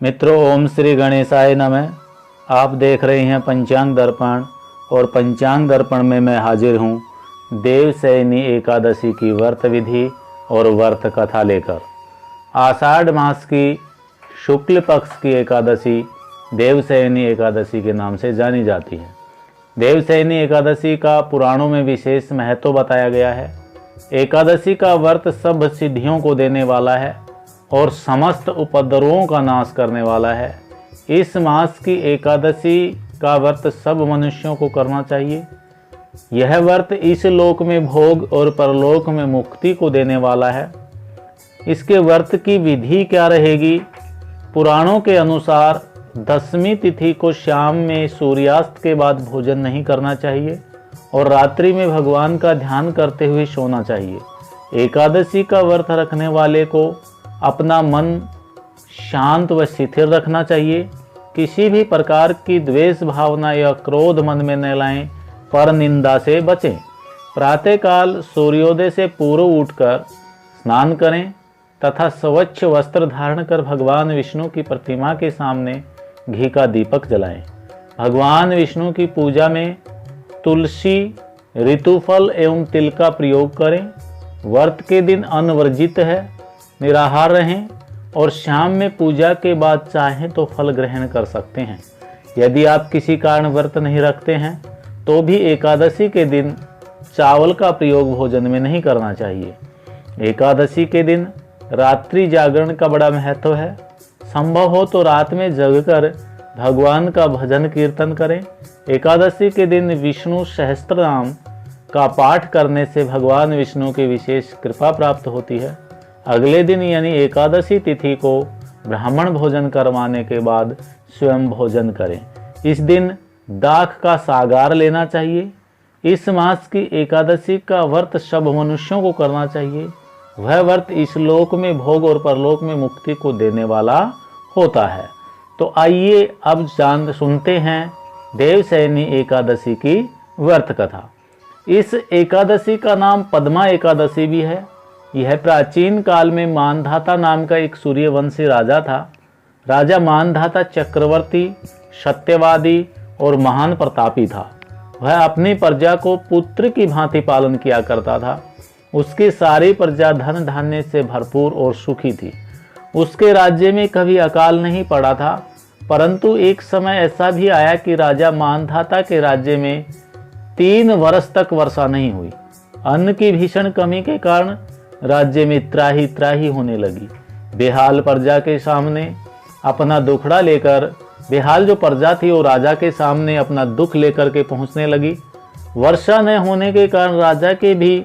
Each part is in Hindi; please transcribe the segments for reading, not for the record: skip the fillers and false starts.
मित्रों, ओम श्री गणेशाय नमः। आप देख रहे हैं पंचांग दर्पण और पंचांग दर्पण में मैं हाजिर हूँ देवशयनी एकादशी की व्रत विधि और व्रत कथा लेकर। आषाढ़ मास की शुक्ल पक्ष की एकादशी देवशयनी एकादशी के नाम से जानी जाती है। देवशयनी एकादशी का पुराणों में विशेष महत्व बताया गया है। एकादशी का व्रत सब सिद्धियों को देने वाला है और समस्त उपद्रवों का नाश करने वाला है। इस मास की एकादशी का व्रत सब मनुष्यों को करना चाहिए। यह व्रत इस लोक में भोग और परलोक में मुक्ति को देने वाला है। इसके व्रत की विधि क्या रहेगी? पुराणों के अनुसार दशमी तिथि को शाम में सूर्यास्त के बाद भोजन नहीं करना चाहिए और रात्रि में भगवान का ध्यान करते हुए सोना चाहिए। एकादशी का व्रत रखने वाले को अपना मन शांत व शिथिल रखना चाहिए। किसी भी प्रकार की द्वेष भावना या क्रोध मन में न लाएं, पर निंदा से बचें। प्रातःकाल सूर्योदय से पूर्व उठकर स्नान करें तथा स्वच्छ वस्त्र धारण कर भगवान विष्णु की प्रतिमा के सामने घी का दीपक जलाएं। भगवान विष्णु की पूजा में तुलसी, ऋतुफल एवं तिल का प्रयोग करें। व्रत के दिन अन्न वर्जित है, निराहार रहें और शाम में पूजा के बाद चाहें तो फल ग्रहण कर सकते हैं। यदि आप किसी कारण व्रत नहीं रखते हैं तो भी एकादशी के दिन चावल का प्रयोग भोजन में नहीं करना चाहिए। एकादशी के दिन रात्रि जागरण का बड़ा महत्व है। संभव हो तो रात में जगकर भगवान का भजन कीर्तन करें। एकादशी के दिन विष्णु सहस्त्रनाम का पाठ करने से भगवान विष्णु की विशेष कृपा प्राप्त होती है। अगले दिन यानी एकादशी तिथि को ब्राह्मण भोजन करवाने के बाद स्वयं भोजन करें। इस दिन दाख का सागार लेना चाहिए। इस मास की एकादशी का व्रत सब मनुष्यों को करना चाहिए। वह व्रत इस लोक में भोग और परलोक में मुक्ति को देने वाला होता है। तो आइए अब सुनते हैं देवशयनी एकादशी की व्रत कथा। इस एकादशी का नाम पद्मा एकादशी भी है। यह प्राचीन काल में मानधाता नाम का एक सूर्यवंशी राजा था। राजा मानधाता चक्रवर्ती, सत्यवादी और महान प्रतापी था। वह अपनी प्रजा को पुत्र की भांति पालन किया करता था। उसकी सारी प्रजा धन धान्य से भरपूर और सुखी थी। उसके राज्य में कभी अकाल नहीं पड़ा था, परंतु एक समय ऐसा भी आया कि राजा मानधाता के राज्य में 3 वर्ष तक वर्षा नहीं हुई। अन्न की भीषण कमी के कारण राज्य में त्राही होने लगी। बेहाल प्रजा के सामने अपना दुखड़ा लेकर बेहाल जो प्रजा थी वो राजा के सामने अपना दुख लेकर के पहुंचने लगी। वर्षा न होने के कारण राजा के भी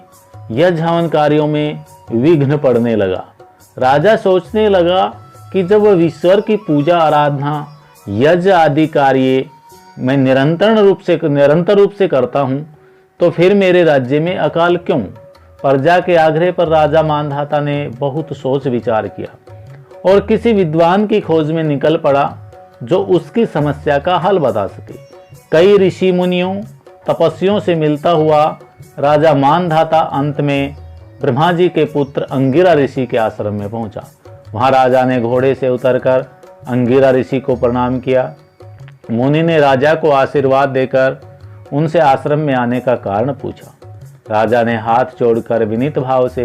यज्ञ हवन कार्यों में विघ्न पड़ने लगा। राजा सोचने लगा कि जब वह ईश्वर की पूजा आराधना यज्ञ आदि कार्य मैं निरंतर रूप से करता हूँ तो फिर मेरे राज्य में अकाल क्यों? प्रजा के आग्रह पर राजा मानधाता ने बहुत सोच विचार किया और किसी विद्वान की खोज में निकल पड़ा जो उसकी समस्या का हल बता सके। कई ऋषि मुनियों तपस्वियों से मिलता हुआ राजा मानधाता अंत में ब्रह्मा जी के पुत्र अंगिरा ऋषि के आश्रम में पहुंचा। वहां राजा ने घोड़े से उतरकर अंगिरा ऋषि को प्रणाम किया। मुनि ने राजा को आशीर्वाद देकर उनसे आश्रम में आने का कारण पूछा। राजा ने हाथ जोड़कर विनीत भाव से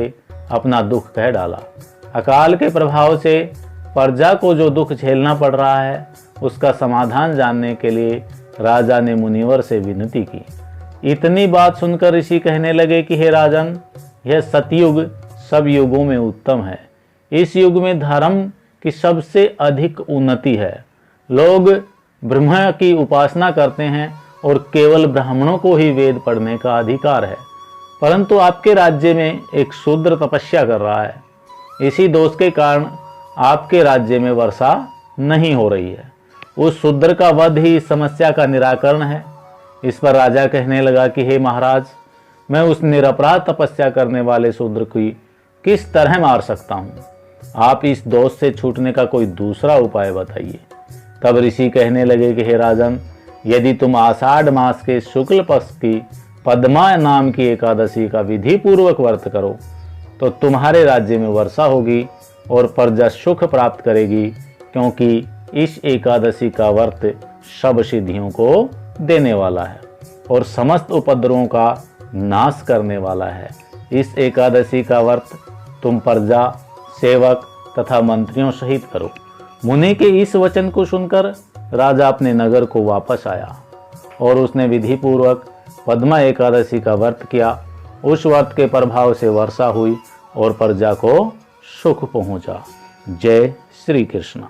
अपना दुख कह डाला। अकाल के प्रभाव से प्रजा को जो दुख झेलना पड़ रहा है उसका समाधान जानने के लिए राजा ने मुनिवर से विनती की। इतनी बात सुनकर ऋषि कहने लगे कि हे राजन, यह सतयुग सब युगों में उत्तम है। इस युग में धर्म की सबसे अधिक उन्नति है। लोग ब्रह्मा की उपासना करते हैं और केवल ब्राह्मणों को ही वेद पढ़ने का अधिकार है। परंतु आपके राज्य में एक शूद्र तपस्या कर रहा है। इसी दोष के कारण आपके राज्य में वर्षा नहीं हो रही है। उस शूद्र का वध ही इस समस्या का निराकरण है। इस पर राजा कहने लगा कि हे महाराज, मैं उस निरपराध तपस्या करने वाले शूद्र की किस तरह मार सकता हूँ? आप इस दोष से छूटने का कोई दूसरा उपाय बताइए। तब ऋषि कहने लगे कि हे राजन, यदि तुम आषाढ़ मास के शुक्ल पक्ष की पद्मा नाम की एकादशी का विधि पूर्वक व्रत करो तो तुम्हारे राज्य में वर्षा होगी और प्रजा सुख प्राप्त करेगी, क्योंकि इस एकादशी का व्रत सब सिद्धियों को देने वाला है और समस्त उपद्रवों का नाश करने वाला है। इस एकादशी का व्रत तुम प्रजा, सेवक तथा मंत्रियों सहित करो। मुनि के इस वचन को सुनकर राजा अपने नगर को वापस आया और उसने विधि पूर्वक पद्मा एकादशी का व्रत किया। उस व्रत के प्रभाव से वर्षा हुई और प्रजा को सुख पहुंचा। जय श्री कृष्ण।